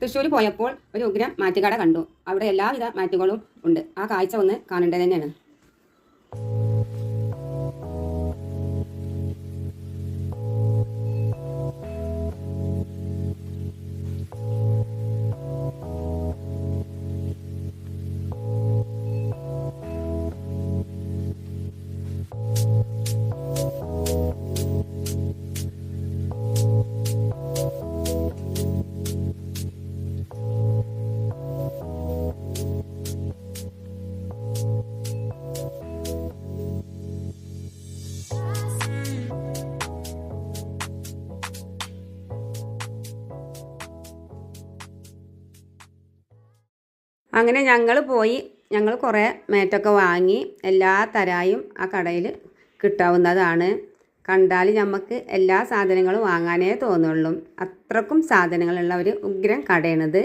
തൃശ്ശൂർ പോയപ്പോൾ ഒരു ഉഗ്രം മാറ്റുകട കണ്ടു. അവിടെ എല്ലാവിധ മാറ്റുകളും ഉണ്ട്. ആ കാഴ്ച ഒന്ന് കാണേണ്ടത് തന്നെയാണ്. അങ്ങനെ ഞങ്ങൾ കുറേ മാറ്റൊക്കെ വാങ്ങി. എല്ലാ തരായും ആ കടയിൽ കിട്ടാവുന്നതാണ്. കണ്ടാൽ നമുക്ക് എല്ലാ സാധനങ്ങളും വാങ്ങാനേ തോന്നുള്ളൂ. അത്രക്കും സാധനങ്ങളുള്ള ഒരു ഉഗ്രം കടയാണിത്.